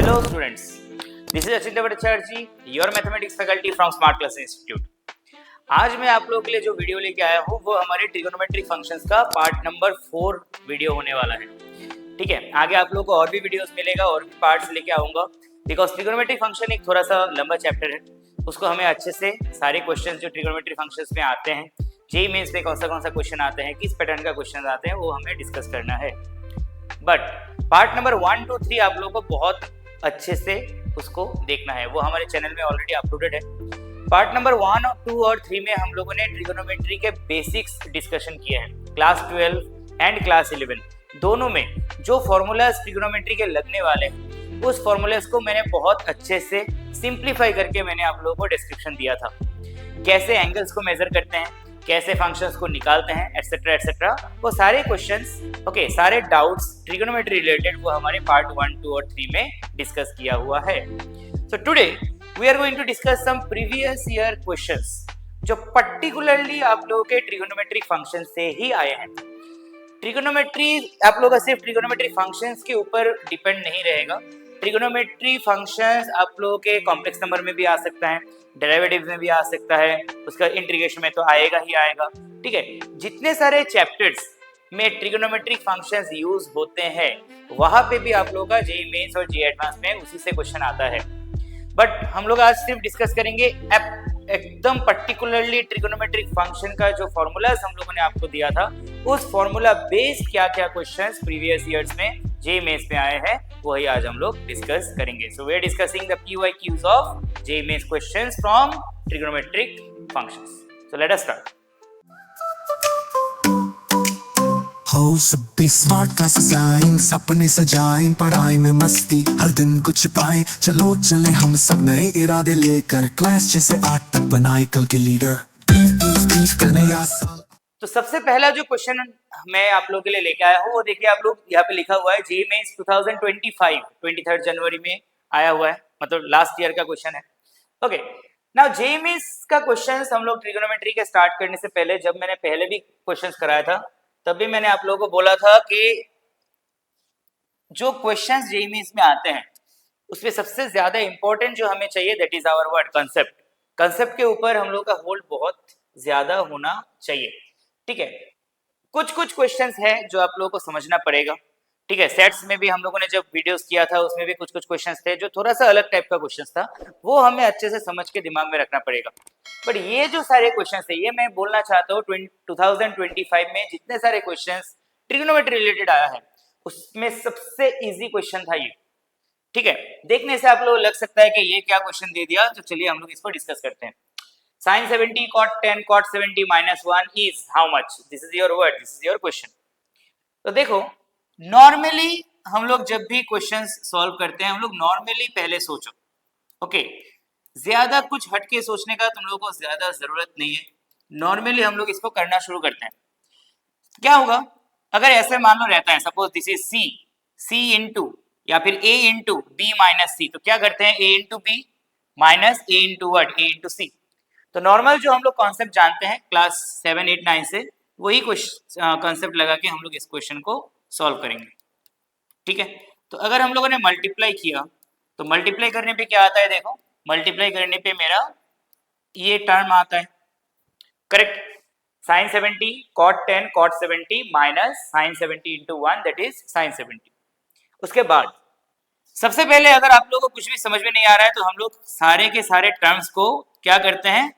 Hello students, this is Achintya Bhattacharya, your mathematics faculty from Smart Class Institute. आज मैं आप लोगों के लिए जो वीडियो लेके आया हूँ वो हमारे ट्रिगोनोमेट्रिक फंक्शंस का पार्ट नंबर 4 वीडियो होने वाला है. ठीक है, आगे आप लोगों को और भी वीडियोस मिलेगा और भी पार्ट्स लेके आऊंगा बिकॉज ट्रिगोनोमेट्रिक फंक्शन एक थोड़ा सा लंबा चैप्टर है. उसको हमें अच्छे से सारे क्वेश्चन जो ट्रिगोनोमेट्रिक फंक्शंस में आते हैं, जेईई मेंस में कौन सा क्वेश्चन आते हैं, किस पैटर्न का क्वेश्चन आते हैं, वो हमें डिस्कस करना है. बट पार्ट नंबर 1, 2, 3 आप लोगों को बहुत अच्छे से उसको देखना है, वो हमारे चैनल में ऑलरेडी अपलोडेड है. पार्ट नंबर 1, 2 और 3 में हम लोगों ने ट्रिगोनोमेट्री के बेसिक्स डिस्कशन किए हैं. क्लास 12 एंड क्लास 11 दोनों में जो फॉर्मूलाज ट्रिगोनोमेट्री के लगने वाले हैं उस फॉर्मूलाज को मैंने बहुत अच्छे से सिंप्लीफाई करके मैंने आप लोगों को डिस्क्रिप्शन दिया था. कैसे एंगल्स को मेजर करते हैं, कैसे फंक्शंस को निकालते हैं, एटसेट्रा एटसेट्रा, वो सारे क्वेश्चंस सारे डाउट्स ट्रिगोनोमेट्री रिलेटेड वो हमारे पार्ट 1, 2 और 3 में डिस्कस किया हुआ है. So today we are going to discuss some previous year questions जो पर्टिकुलरली आप लोगों के ट्रिगोनोमेट्रिक फंक्शन से ही आए हैं. ट्रिगोनोमेट्री आप लोगों का सिर्फ ट्रिगोनोमेट्री फंक्शंस के ऊपर डिपेंड नहीं रहेगा. ट्रिगोनोमेट्री फंक्शंस आप लोगों के कॉम्प्लेक्स नंबर में भी आ सकता है, डेरिवेटिव में भी आ सकता है, उसका इंटीग्रेशन में तो आएगा ही आएगा. ठीक है, जितने सारे चैप्टर्स में ट्रिगोनोमेट्रिक फंक्शंस यूज होते हैं वहां पे भी आप लोगों का जेईई मेंस और जेईई एडवांस में उसी से क्वेश्चन आता है. बट हम लोग आज सिर्फ डिस्कस करेंगे एकदम पर्टिकुलरली ट्रिगोनोमेट्रिक फंक्शन का जो फॉर्मूलाज हम लोगों ने आपको दिया था उस फॉर्मूला बेस्ड क्या क्या क्वेश्चंस प्रीवियस ईयर्स में जेईई मेंस में आए हैं वही आज हम लोग डिस्कस करेंगे. So we are discussing the PYQs of JEE Mains questions from trigonometric functions. So let us start. हो सब स्मार्ट क्लासेस आएं, सपने सजाएं, पढ़ाई में मस्ती हर दिन कुछ पाएं. चलो चले हम सब नए इरादे लेकर, क्लास 6 से 8 तक बनाए कल के लीडर. करने आसान. तो सबसे पहला जो क्वेश्चन मैं आप लोगों के लिए लेके आया हूँ वो देखिए, आप लोग यहाँ पे लिखा हुआ है जेईई मेंस 2025 23 जनवरी में आया हुआ है, मतलब लास्ट ईयर का क्वेश्चन है. ओके, नाउ जेईई मेंस का क्वेश्चंस हम लोग ट्रिगोनोमेट्री के स्टार्ट करने से पहले जब मैंने पहले भी क्वेश्चंस कराया था तब भी मैंने आप लोगों को बोला था कि जो क्वेश्चंस जेईई मेंस में आते हैं उसमें सबसे ज्यादा इंपॉर्टेंट जो हमें चाहिए that is our word concept. Concept के ऊपर हम लोग का होल्ड बहुत ज्यादा होना चाहिए. ठीक है, कुछ क्वेश्चंस हैं जो आप लोगों को समझना पड़ेगा. ठीक है, सेट्स में भी हम लोगों ने जब वीडियोस किया था उसमें भी कुछ क्वेश्चंस थे जो थोड़ा सा अलग टाइप का क्वेश्चंस था, वो हमें अच्छे से समझ के दिमाग में रखना पड़ेगा. बट ये जो सारे क्वेश्चंस है ये मैं बोलना चाहता हूँ 2025 में जितने सारे क्वेश्चंस ट्रिगोनोमेट्री रिलेटेड आया है उसमें सबसे इजी क्वेश्चन था ये. ठीक है, देखने से आप लोग लग सकता है कि ये क्या क्वेश्चन दे दिया, तो चलिए हम लोग इसको डिस्कस करते हैं. sin 70 cot 10 cot 70 minus 1 is how much? This is your word, this is your question. तो देखो, नॉर्मली हम लोग जब भी क्वेश्चंस सॉल्व करते हैं हम लोग नॉर्मली पहले सोचो. ओके, ज्यादा कुछ हटके सोचने का तुम लोगों को ज्यादा जरूरत नहीं है. नॉर्मली हम लोग इसको करना शुरू करते हैं. क्या होगा अगर ऐसे मान लो रहता है, suppose this is C into या फिर A into B minus C, तो क्या करते हैं A into B minus A into word A into C. तो नॉर्मल जो हम लोग कॉन्सेप्ट जानते हैं क्लास 7, 8, 9 से वही कॉन्सेप्ट लगा के हम लोग इस क्वेश्चन को सॉल्व करेंगे. ठीक है, तो अगर हम लोगों ने मल्टीप्लाई किया तो मल्टीप्लाई करने पे क्या आता है, देखो मल्टीप्लाई करने पे मेरा ये टर्म आता है. Correct, sin 70 cot 10 cot 70 minus sin 70 into 1 that is sin 70. उसके बाद सबसे पहले अगर आप लोगों को कुछ भी समझ में नहीं आ रहा है तो हम लोग सारे के सारे टर्म्स को क्या करते हैं,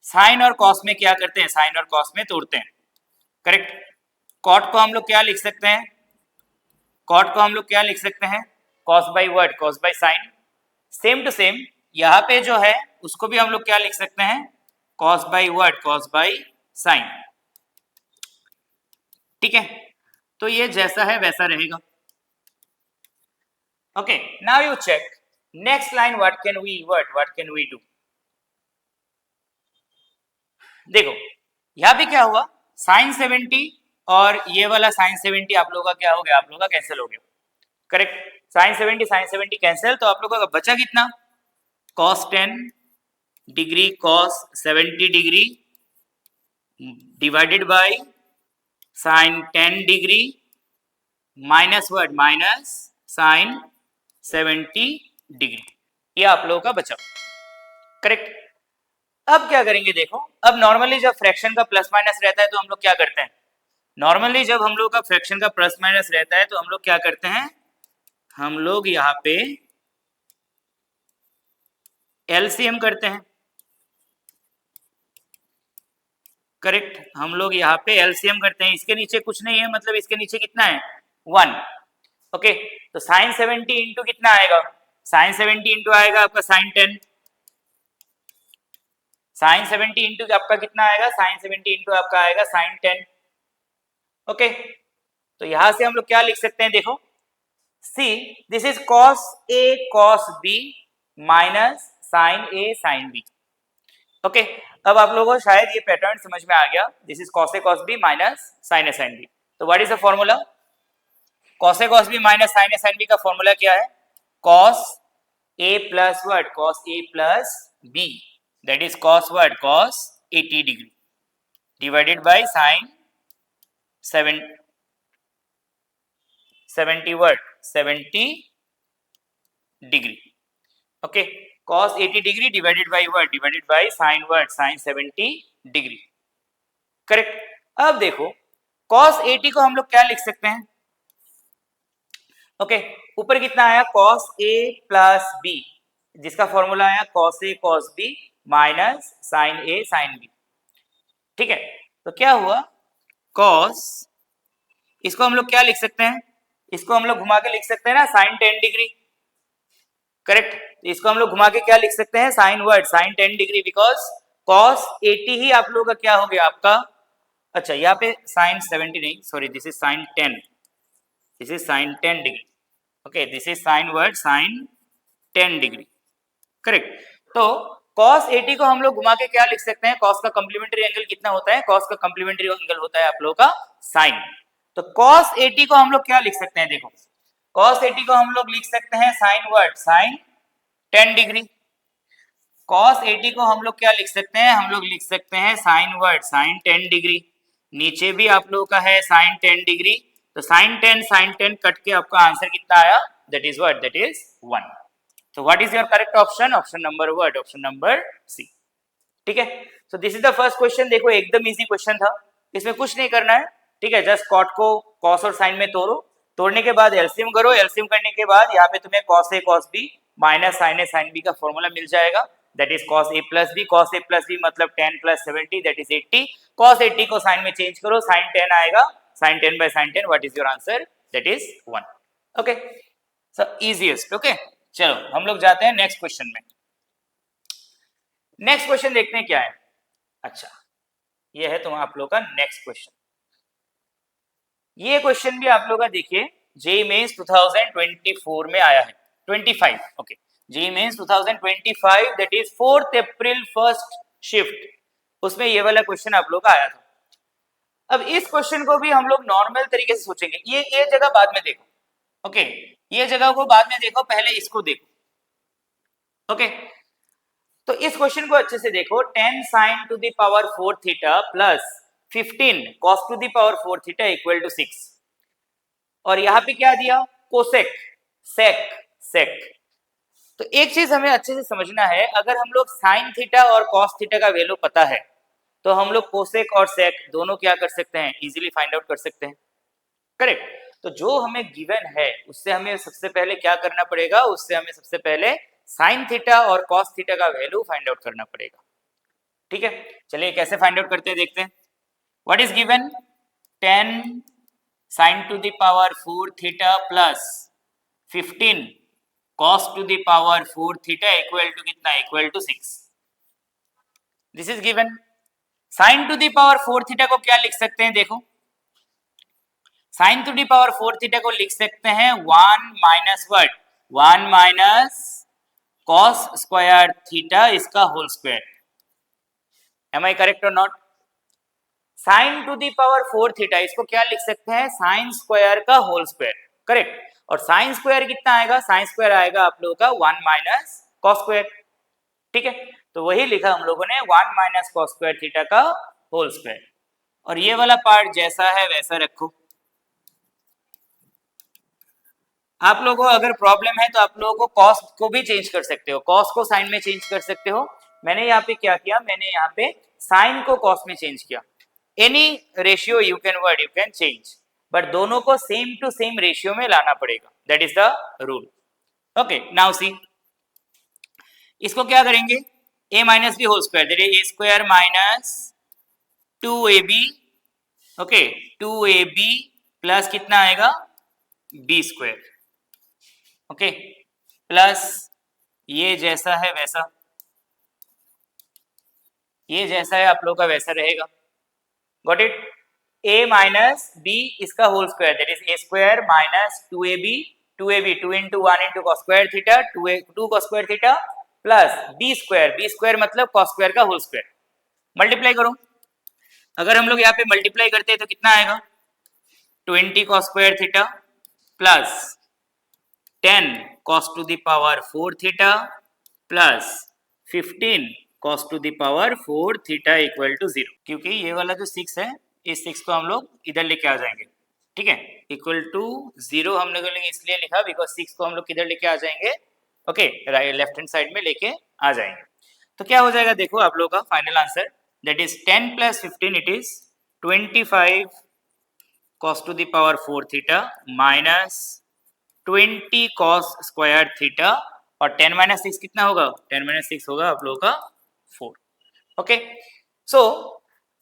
साइन और कॉस में क्या करते हैं, साइन और कॉस में तोड़ते हैं. करेक्ट, कॉट को हम लोग क्या लिख सकते हैं, कॉट को हम लोग क्या लिख सकते हैं, cos by word cos by sine. Same to same यहाँ पे जो है उसको भी हम लोग क्या लिख सकते हैं, cos by word cos by sine. ठीक है, तो ये जैसा है वैसा रहेगा. Okay, now you check next line, what can we do. देखो यहाँ भी क्या हुआ, sin 70 और ये वाला sin 70 आप लोगों का क्या हो गया, आप लोगों का कैंसिल हो गया. करेक्ट, sin 70 कैंसिल, तो आप लोगों का बचा कितना, cos 10 degree cos 70 degree divided bye sin 10 degree minus word minus sin 70 degree. ये आप लोगों का बचा। करेक्ट। अब क्या करेंगे देखो, अब नॉर्मली जब फ्रैक्शन का प्लस माइनस रहता है तो हम लोग क्या करते हैं, नॉर्मली जब हम लोग का फ्रैक्शन का प्लस माइनस रहता है तो हम लोग क्या करते हैं, हम लोग यहाँ पे एलसीएम करते हैं। करेक्ट, हम लोग यहाँ पे एलसीएम करते हैं। इसके नीचे कुछ नहीं है, मतलब इसके नीचे कितना है 1। ओके, तो साइन 70 इंटू कितना आएगा, साइन 70 इंटू आएगा आपका साइन 10। साइन 70 इंटू आपका कितना आएगा, साइन 70 इंटू आपका आएगा साइन 10। ओके, तो यहां से हम लोग क्या लिख सकते हैं देखो, see this is cos A cos B minus sine A sine B. Okay, अब आप लोगों को शायद ये पैटर्न समझ में आ गया। This is cos A cos B minus sine A sine B. तो what is the formula, cos A cos B minus sine A sine B का फॉर्मूला क्या है, cos A plus what, cos A plus B, that is cos what, cos 80 degree divided by sine 70 what, 70 degree. Okay, cos 80 degree divided by what, divided by sine what, sine 70 degree. Correct. अब देखो cos 80 को हम लोग क्या लिख सकते हैं, okay, ऊपर कितना आया cos a प्लस b, जिसका फॉर्मूला आया cos a cos b minus sine a sine b। ठीक है, तो क्या हुआ cos, इसको हम लोग क्या लिख सकते हैं, इसको हम लोग घुमा के लिख सकते हैं ना साइन 10 डिग्री। करेक्ट, इसको हम लोग घुमा के क्या लिख सकते हैं, sine word, sine 10 degree, because cos 80 ही आप लोगों का क्या हो गया आपका, अच्छा यहाँ पे साइन 70 नहीं, sorry this is sine 10, this is sine 10 degree. Okay, this is sine word sine 10 degree. Correct, तो cos 80 को हम लोग घुमा के क्या लिख सकते हैं, cos का कॉम्प्लीमेंट्री एंगल कितना होता है, cos का कॉम्प्लीमेंट्री एंगल होता है आप लोगों का साइन। तो cos 80 को हम लोग क्या लिख सकते हैं देखो, cos 80 को हम लोग लिख सकते हैं sine word, sine 10 degree. cos 80 को हम लोग क्या लिख सकते हैं, हम लोग लिख सकते हैं साइन वर्ड, साइन 10 डिग्री। नीचे भी आप लोगों का है साइन 10 डिग्री, तो साइन 10 कट के आपका आंसर कितना आया, that is what, that is 1। तो what is your correct option, option number what, option number C. ठीक है, so this is the first question. देखो एकदम इजी क्वेश्चन था, इसमें कुछ नहीं करना है। ठीक है, जस्ट कॉट को कॉस और साइन में तोड़ो, तोड़ने के बाद एलसीएम करो, एलसीएम करने के बाद यहाँ पे तुम्हें cos A cos B minus sine A sine B का फॉर्मूला मिल जाएगा, that is cos A plus B. Cos A plus B मतलब 10 प्लस 70 दैट इज 80। कॉस 80 को साइन में चेंज करो, साइन 10 आएगा, sine 10 by sine 10, what is your answer, that is 1। Okay, so easiest. Okay, चलो हम लोग जाते हैं नेक्स्ट क्वेश्चन में। नेक्स्ट क्वेश्चन देखते हैं क्या है। अच्छा, ये है तो आप लोग का नेक्स्ट क्वेश्चन। ये क्वेश्चन भी आप लोग का देखिए जेईई मेंस 2024 में आया है, 25। Okay, JEE Mains 2025 that is 4 April first shift, उसमें ये वाला क्वेश्चन आप लोग का आया था। अब इस क्वेश्चन को भी हम लोग नॉर्मल तरीके से सोचेंगे, ये जगह बाद में देखो। ओके, ये जगह को बाद में देखो, पहले इसको देखो। ओके, तो इस क्वेश्चन को अच्छे से देखो, 10 sin to the power 4 theta plus 15 cos to the power 4 theta equal to 6, और यहाँ पे क्या दिया, कोसेक, सेक, सेक। तो एक चीज हमें अच्छे से समझना है, अगर हम लोग साइन थीटा और cos थीटा का वैल्यू पता है तो हम लोग कोसेक और सेक दोनों क्या कर सकते हैं, इजीली फाइंड आउट कर सकते हैं। करेक्ट, तो जो हमें गिवन है उससे हमें सबसे पहले क्या करना पड़ेगा, उससे हमें सबसे पहले साइन थीटा और कॉस थीटा का वैल्यू फाइंड आउट करना पड़ेगा। ठीक है, चलिए कैसे फाइंड आउट करते हैं देखते हैं। What is given, 10 sin to the power 4 theta plus 15 cos to the power 4 theta equal to कितना, equal to 6। This is given. sin to the power 4 theta को क्या लिख सकते हैं देखो, sine to the power 4 theta को लिख सकते हैं 1 minus what, 1 minus cos square theta इसका whole square. Am I correct और not? Sign to the power 4 theta इसको क्या लिख सकते हैं, साइन स्क्वायर का होल स्क्वायर। करेक्ट, और साइन स्क्वायर कितना आएगा, साइन स्क्वायर आएगा आप लोगों का 1 माइनस कॉस स्क्वायर। ठीक है, तो वही लिखा हम लोगों ने 1 माइनस कॉस स्क्वायर थीटा का होल स्क्वायर, और ये वाला पार्ट जैसा है वैसा रखो। आप लोगों को अगर प्रॉब्लम है तो आप लोगों को कॉस्ट को भी चेंज कर सकते हो, कॉस्ट को साइन में चेंज कर सकते हो। मैंने यहाँ पे क्या किया, मैंने यहाँ पे साइन को कॉस्ट में चेंज किया। Any ratio you can change, but दोनों को सेम टू सेम रेशियो में लाना पड़ेगा, that is the rule. Okay, now see, इसको क्या करेंगे, a minus b whole square, that is A square minus 2ab, okay 2ab plus कितना आएगा बी स्क्वायर, ओके प्लस ये जैसा है वैसा, ये जैसा है आप लोग का वैसा रहेगा, got it. a minus B इसका whole square, that is A square minus 2ab, 2 into 1 into cos square theta, 2 cos square theta plus B square मतलब कॉस स्क्वायर का होल स्क्वायर, मल्टीप्लाई करो। अगर हम लोग यहाँ पे मल्टीप्लाई करते हैं तो कितना आएगा, 20 cos square theta plus 10 cos to the power 4 theta plus 15 cos to the power 4 theta equal to 0, क्योंकि ये वाला जो 6 है, इस 6 को हम लोग इधर लेके आ जाएंगे, ठीक है, इक्वल टू 0 हम लोग इसलिए लिखा बिकॉज 6 को हम लोग किधर लेके आ जाएंगे, okay right left hand side में लेके आ जाएंगे। तो क्या हो जाएगा, देखो आप लोग का final answer, that is 10 plus 15, it is 25 cos to the power 4 theta minus 20 cos square theta, और 10 माइनस 6 कितना होगा, 10 माइनस 6 होगा आप लोगों का 4, ओके। सो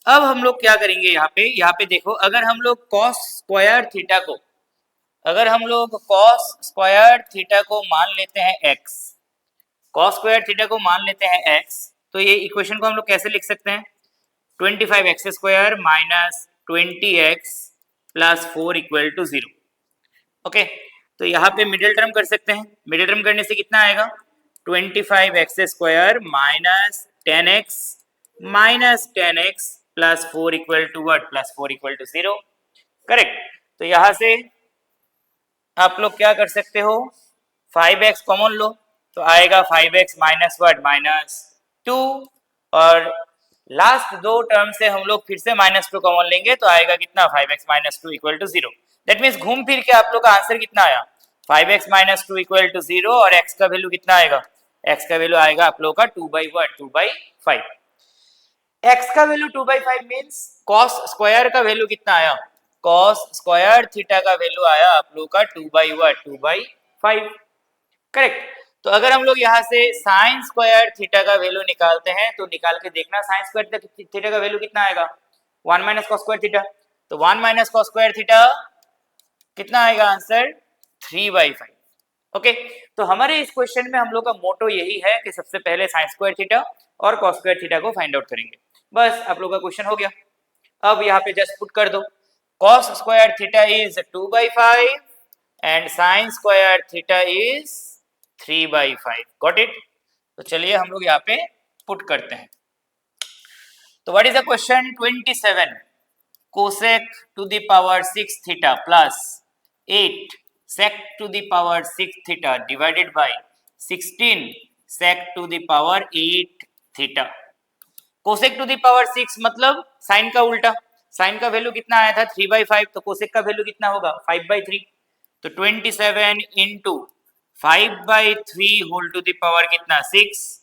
अब हम लोग क्या करेंगे, यहाँ पे देखो, अगर हम लोग cos स्क्वायर थीटा को, अगर हम लोग cos स्क्वायर थीटा को मान लेते हैं x, cos स्क्वायर थीटा को मान लेते हैं x, तो ये इक्वेशन को हम लोग कैसे लिख सकते हैं, 25x square minus 20x plus 4 equal to 0, okay. तो यहाँ पे मिडिल टर्म कर सकते हैं, मिडिल टर्म करने से कितना आएगा, 25x square minus 10x plus 4 equal to what, plus 4 equal to 0, correct. तो यहाँ से आप लोग क्या कर सकते हो, 5x कॉमन लो, तो आएगा 5x माइनस व्हाट, माइनस 2, और लास्ट दो टर्म से हम लोग फिर से -2 कॉमन लेंगे, तो आएगा कितना, 5x minus 2 equal to 0। That means घूम फिर के आप लोग का आंसर कितना आया, 5x माइनस 2 इक्वल टू 0, और x का वैल्यू कितना आएगा, x का वैल्यू आएगा आप लोग का 2/5। x का वैल्यू 2/5 मीन्स cos स्क्वायर का वैल्यू कितना आया, cos स्क्वायर थीटा का वैल्यू आया आप लोग का 2/5, करेक्ट। तो अगर हम लोग यहाँ से साइन स्क्वायर थीटा का वैल्यू निकालते हैं, तो निकाल के देखना साइन स्क्वायर थीटा का वैल्यू कितना आएगा, 1 माइनस cos स्क्वायर थीटा, तो 1 माइनस cos स्क्वायर थीटा कितना आएगा आंसर, 3/5, ओके। तो हमारे इस क्वेश्चन में हम लोग का मोटो यही है कि सबसे पहले साइन स्क्वायर थीटा और cos स्क्वायर थीटा को फाइंड आउट करेंगे, बस आप लोग का क्वेश्चन हो गया। अब यहाँ पे जस्ट पुट कर दो, cos square theta is 2/5 and sine square theta is 3/5, got it. तो चलिए हम लोग यहाँ पे पुट करते हैं। तो what is the question, 27 cosec to the power 6 theta plus 8 sec to the power 6 theta divided by 16 sec to the power 8 theta. Cosec to the power 6 मतलब साइन का उल्टा, साइन का वैल्यू कितना आया था 3/5, तो कोसेक का वैल्यू कितना होगा 5/3, तो 27 into 5/3 whole to the power कितना 6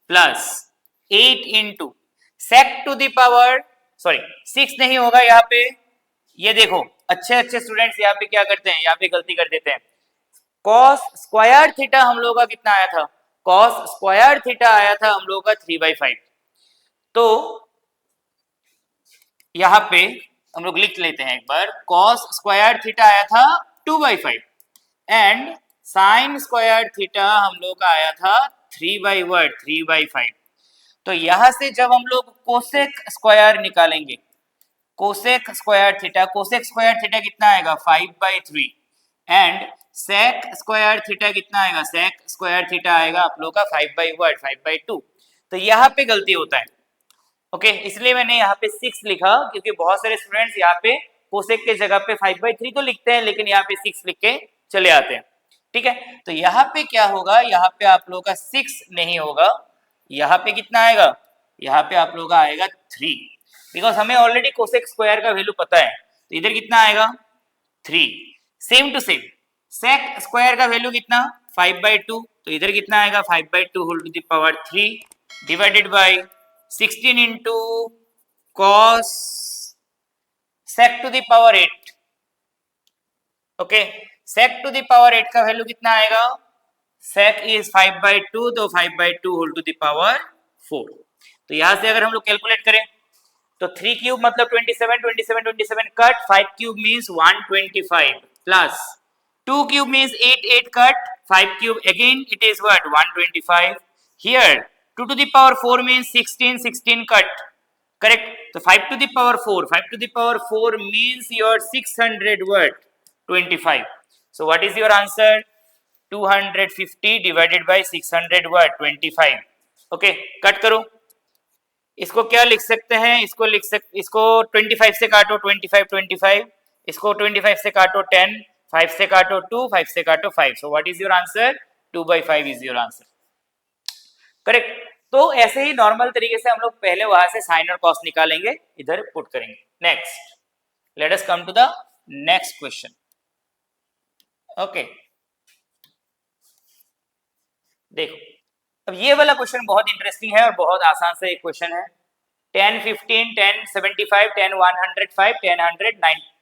plus 8 into sec to the power, sorry 6 नहीं होगा यहाँ पे, ये देखो अच्छे स्टूडेंट्स यहाँ पे क्या करते हैं, यहाँ पे गलती कर देते हैं, cos स्क्वायर थीटा हम लोग का कितना आया था, cos स्क्वायर थीटा आया था हम लोग का 3/5, तो यहाँ पे हम लोग लिख लेते हैं एक बार, cos स्क्वायर थीटा आया था 2/5 एंड साइन स्क्वायर थीटा हम लोग का आया था 3/5। तो यहां से जब हम लोग कोसेक स्क्वायर निकालेंगे, कोसेक स्क्वायर थीटा कितना आएगा 5/3 एंड सेक स्क्वायर थीटा कितना आएगा, सेक स्क्वायर थीटा आएगा आप लोग का 5/2। तो यहाँ पे गलती होता है, ओके इसलिए मैंने यहाँ पे 6 लिखा, क्योंकि बहुत सारे स्टूडेंट्स यहाँ पे कोसेक के जगह पे 5/3 तो लिखते हैं, लेकिन यहाँ पे 6 लिख के चले आते हैं, ठीक है। तो यहाँ पे क्या होगा, यहाँ पे आप लोग का 6 नहीं होगा, यहाँ पे कितना आएगा, यहाँ पे आप लोग का आएगा 3, बिकॉज हमें ऑलरेडी कोसेक स्क्वायर का वैल्यू पता है, तो इधर कितना आएगा 3, same to same sec square का वैल्यू कितना 5/2, तो इधर कितना आएगा 5/2 whole to the power 3 divided by 16 into cos sec to the power 8। Okay, sec to the power 8 का वैल्यू कितना आएगा, सेक इज 5/2, तो 5/2 होल टू द पावर 4। तो यहां से अगर हम लोग कैलकुलेट करें तो 3 क्यूब मतलब 27, 27, 27 cut, 5 cube means 125 plus 2 cube means 8, 8 cut, 5 cube again it is what 125. Here 2 to the power 4 means 16, 16 cut, correct? So 5 to the power 4, 5 to the power 4 means your 600 what 25. So what is your answer? 250 divided by 600 what 25. Okay, cut करो, इसको क्या लिख सकते हैं, इसको 25 से काटो 25, 25, इसको 25 से काटो 10, 5 से काटो 2, 5 से काटो 5. So what is your answer? 2/5 is your answer, correct. तो ऐसे ही नॉर्मल तरीके से हम लोग पहले वहां से साइन और कॉस निकालेंगे, इधर पुट करेंगे. Next, let us come to the next question. Okay, देखो अब ये वाला क्वेश्चन बहुत इंटरेस्टिंग है और बहुत आसान से एक क्वेश्चन है. 10, 15, 10, 75, 10, 105, 10, 100,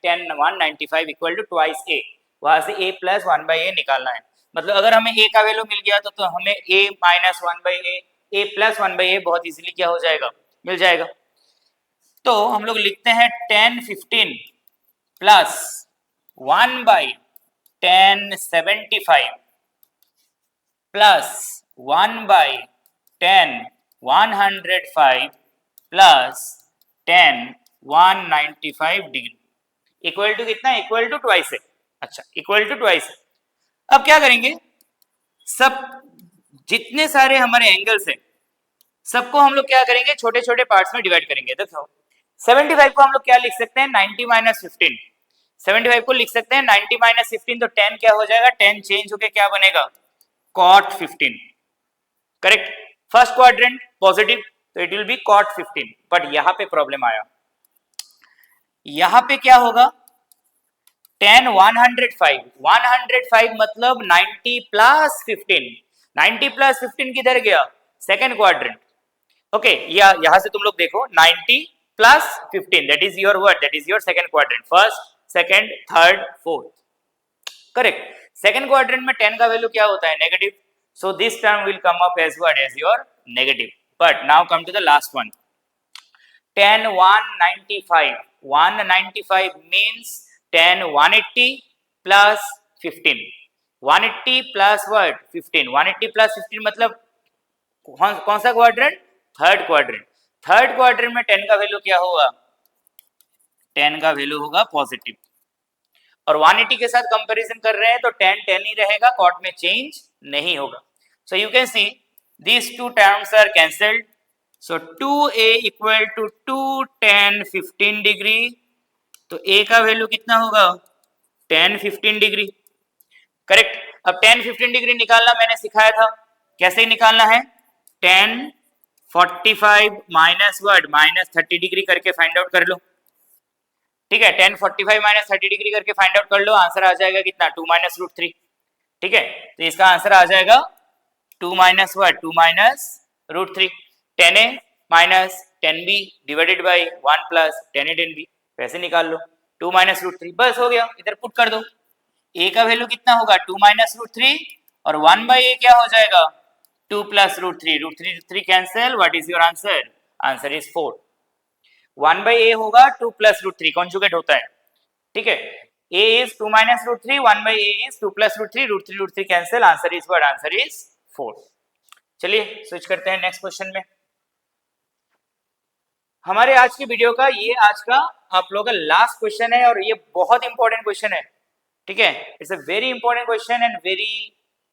10, 195 इक्वल टू ट्वाइस ए. वहां से a प्लस 1/a निकालना है. मतलब अगर हमें a का वैल्यू मिल गया तो हमें a minus 1/a, a plus 1/a बहुत इजीली क्या हो जाएगा, मिल जाएगा. तो हम लोग लिखते हैं 10, 15 plus 1/10, 75 plus 1/10, 105 plus 10, 195 degree equal to कितना, इक्वल टू ट्वाइस है. अच्छा, इक्वल टू ट्वाइस है. अब क्या करेंगे, सब जितने सारे हमारे एंगल्स हैं सबको हम लोग क्या करेंगे, छोटे छोटे पार्ट्स में डिवाइड करेंगे. देखो 75 को हम लोग क्या लिख सकते हैं, 90 माइनस 15. 75 को लिख सकते हैं 90 माइनस 15, तो 10 क्या हो जाएगा, 10 चेंज होके क्या बनेगा, cot 15, correct. First quadrant positive तो it will be cot 15. But यहां पे प्रॉब्लम आया, यहां पे क्या होगा, 10, 105, 105 मतलब 90 प्लस 15. 90 प्लस 15 किधर गया, सेकेंड क्वाड्रेंट. ओके, यहां से तुम लोग देखो 90 plus 15 that is your word, that is your second quadrant. First, second, third, fourth, correct. Second quadrant में 10 का वैल्यू क्या होता है, negative. So this term will come up as what, as your negative. But now come to the last one. 10, 195, 195 means 10, 180 plus 15. 180 plus what, 15. 180 plus 15 मतलब कौन सा quadrant, third quadrant. Third quadrant में 10 का वैल्यू क्या होगा, 10 का वैल्यू होगा positive. और 180 के साथ कंपैरिजन कर रहे हैं तो 10 10 ही रहेगा, कॉट में चेंज नहीं होगा. So you can see these two terms are cancelled. So 2a equal to 2, 10, 15 degree. तो a का वैल्यू कितना होगा, 10, 15 डिग्री, करेक्ट. अब 10, 15 डिग्री निकालना मैंने सिखाया था, कैसे निकालना है, 10, 45 माइनस वर्ड माइनस 30 डिग्री करके फाइंड आउट कर लो. ठीक है, 10, 45 माइनस 30 डिग्री करके फाइंड आउट कर लो. आंसर आ जाएगा कितना, 2 माइनस रूट 3. ठीक है, तो इसका आंसर आ जाएगा 2 minus word 2 minus root 3. 10a minus 10b divided by 1 plus 10a 10b, वैसे निकाल लो 2 माइनस रूट 3. बस हो गया, इधर पुट कर दो. a का वैल्यू कितना होगा, 2 माइनस रूट 3 और 1/a क्या हो जाएगा, 2 plus root 3. Root 3 cancel. What is your answer, answer is 4. 1/a होगा 2 प्लस रूट 3, कॉन्जुगेट होता है. ठीक है, a is 2 minus root 3, 1/a is 2 plus root 3, root 3 cancel. Answer is what, answer is 4. चलिए स्विच करते हैं नेक्स्ट क्वेश्चन में. हमारे आज की वीडियो का ये आज का आप लोगों का लास्ट क्वेश्चन है और ये बहुत इंपॉर्टेंट क्वेश्चन है. ठीक है, it's a very important question and very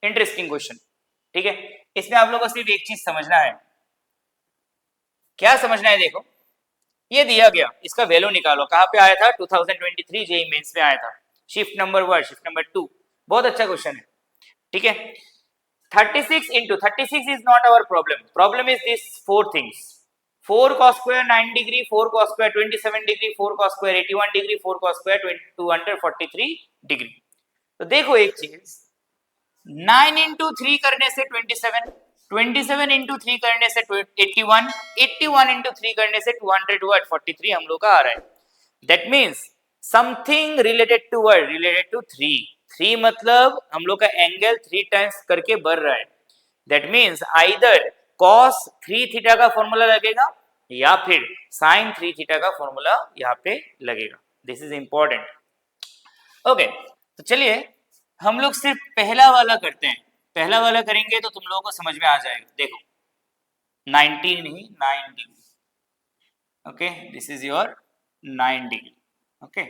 interesting question. ठीक है, इसमें आप लोगों को सिर्फ एक चीज समझना है. क्या समझना है, देखो ये दिया गया, इसका वैल्यू निकालो. कहां पे आया था, 2023 जेईई मेंस में आया था. शिफ्ट नंबर 1, शिफ्ट नंबर 2, बहुत अच्छा क्वेश्चन है. ठीक है, 36 into 36 is not our problem. Problem is this 4 things. 4 cos square 9 degree, 4 cos square 27 degree, 4 cos square 81 degree, 4 cos square 243 degree. तो देखो एक चीज, 9 इंटू 3 करने से 27, 27 इंटू 3 करने से 81, 81 इंटू 3 करने से 200 वर्ड 43 हम लोग का आ रहा है. That means something related to word related to 3 मतलब हम लोग का एंगल 3 टाइम्स करके बढ़ रहा है. That means either cos 3 theta का फॉर्मूला लगेगा या फिर sin 3 थीटा का फॉर्मूला यहाँ पे लगेगा. This is important. ओके, तो चलिए हम लोग सिर्फ पहला वाला करते हैं. पहला वाला करेंगे तो तुम लोगों को समझ में आ जाएगा. देखो 90 नहीं 9 degree. Okay, this is your 9 degree. Okay,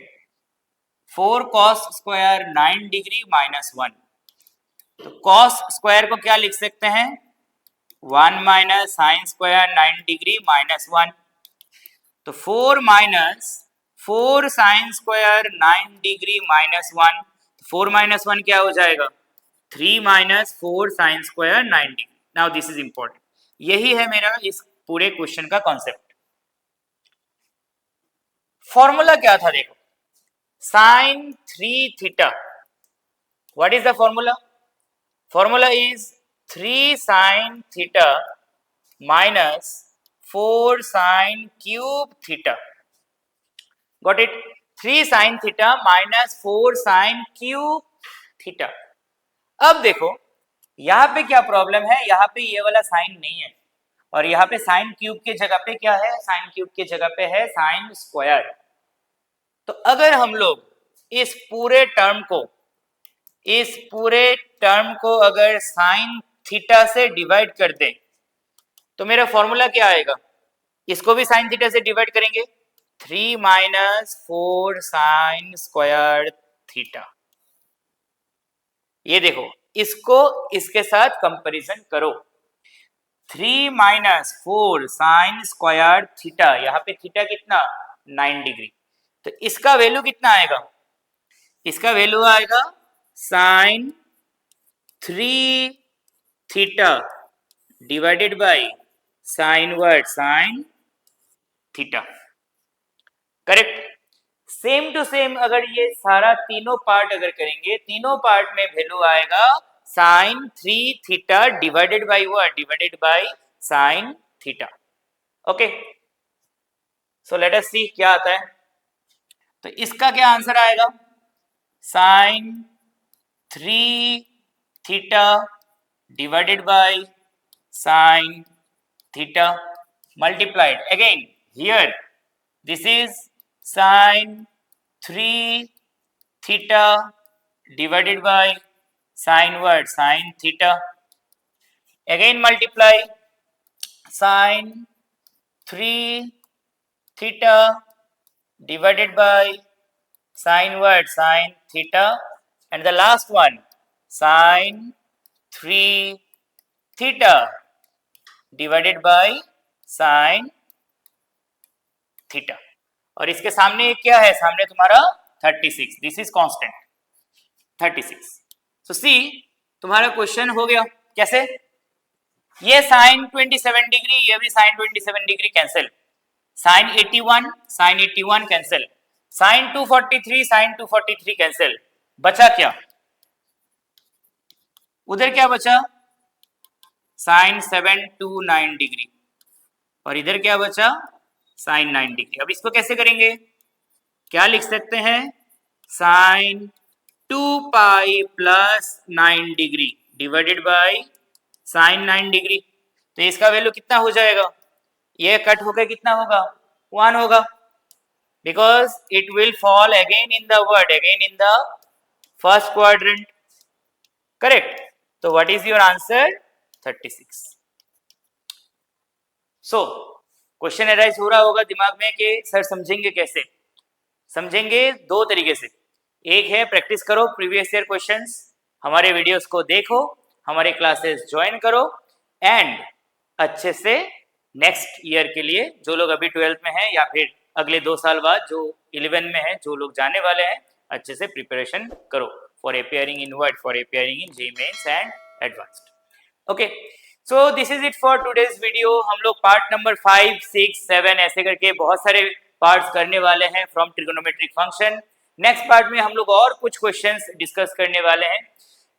4 cos square 9 degree minus 1. तो cos स्क्वायर को क्या लिख सकते हैं? 1 minus sine square 9 degree minus 1. तो 4 minus 4 sine square 9 degree minus 1. 4 minus 1 क्या हो जाएगा? 3 minus 4 sine square 9 degree. Now this is important. यही है मेरा इस पूरे क्वेश्चन का कॉन्सेप्ट. फॉर्मूला क्या था? देखो sine 3 theta. What is the formula? Formula is 3 sine theta minus 4 sine cube theta. Got it? 3 sine theta minus 4 sine cube theta. अब देखो यहां पे क्या प्रॉब्लम है, यहां पे ये वाला साइन नहीं है और यहाँ पे साइन क्यूब के जगह पे क्या है? साइन क्यूब के जगह पे है साइन स्क्वायर. तो अगर हम लोग इस पूरे टर्म को अगर साइन थीटा से डिवाइड कर दें तो मेरा फॉर्मूला क्या आएगा? इसको भी साइन थीटा से डिवाइड करेंगे. 3 माइनस 4 साइन स्क्वायर थीटा. ये देखो इसको इसके साथ कंपैरिजन करो. 3 माइनस 4 साइन स्क्वायर थीटा. यहाँ पे थीटा कितना? 9 डिग्री. तो इसका वैल्यू कितना आएगा? इसका वैल्यू आएगा sine 3 theta divided by sine word sine theta. Correct. Same to same अगर ये सारा तीनों पार्ट अगर करेंगे, तीनों पार्ट में वैल्यू आएगा sine 3 theta divided by what? Divided by sine theta. Okay, so let us see क्या आता है. तो इसका क्या आंसर आएगा? Sine 3 theta divided by sine theta multiplied again here. This is sine 3 theta divided by sine word sine theta. Again multiply sine 3 theta divided by sine what? Sine theta. And the last one sine 3 theta divided by sine theta. और इसके सामने क्या है? सामने तुम्हारा 36. This is constant 36. सो सी तुम्हारा question हो गया. कैसे? ये साइन 27 डिग्री, ये भी sine 27 degree cancel. Sine 81 cancel. Sine 243 cancel. बचा क्या? उधर क्या बचा? Sine 729 degree. और इधर क्या बचा? Sine 9 degree. अब इसको कैसे करेंगे? क्या लिख सकते हैं? Sine 2 pi plus 9 degree divided by sine 9 degree. तो इसका वैल्यू कितना हो जाएगा? ये कट होकर कितना होगा? 1 होगा. Because it will fall again in the word, again in the first quadrant. Correct. तो what is your answer? 36. So question arise हो रहा होगा दिमाग में कि सर समझेंगे कैसे? समझेंगे दो तरीके से. एक है प्रैक्टिस करो प्रीवियस ईयर क्वेश्चंस, हमारे वीडियोस को देखो, हमारे क्लासेस ज्वाइन करो एंड अच्छे से नेक्स्ट ईयर के लिए जो लोग अभी 12th में हैं या फिर अगले 2 साल बाद जो 11 में हैं, जो लोग जाने वाले हैं, अच्छे से प्रिपरेशन करो for appearing in what? For appearing in JEE mains and advanced. Okay, so this is it for today's video. हम लोग पार्ट नंबर 5, 6, 7 ऐसे करके बहुत सारे पार्ट्स करने वाले हैं from trigonometric function. Next part में हम लोग और कुछ क्वेश्चंस डिस्कस करने वाले हैं।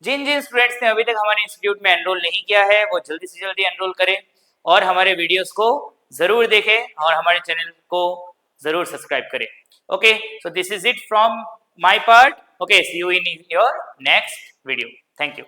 जिन जिन स्टूडेंट्स ने अभी तक हमारे इंस्टीट्यूट में एनरोल नहीं किया है वो जल्दी से जल्दी एनरोल करें और हमारे वीडियोस को जरूर देखें और हमारे चैनल को जरूर सब्सक्राइब करें। Okay, so this is it from my part. Okay, see you in your next video. Thank you.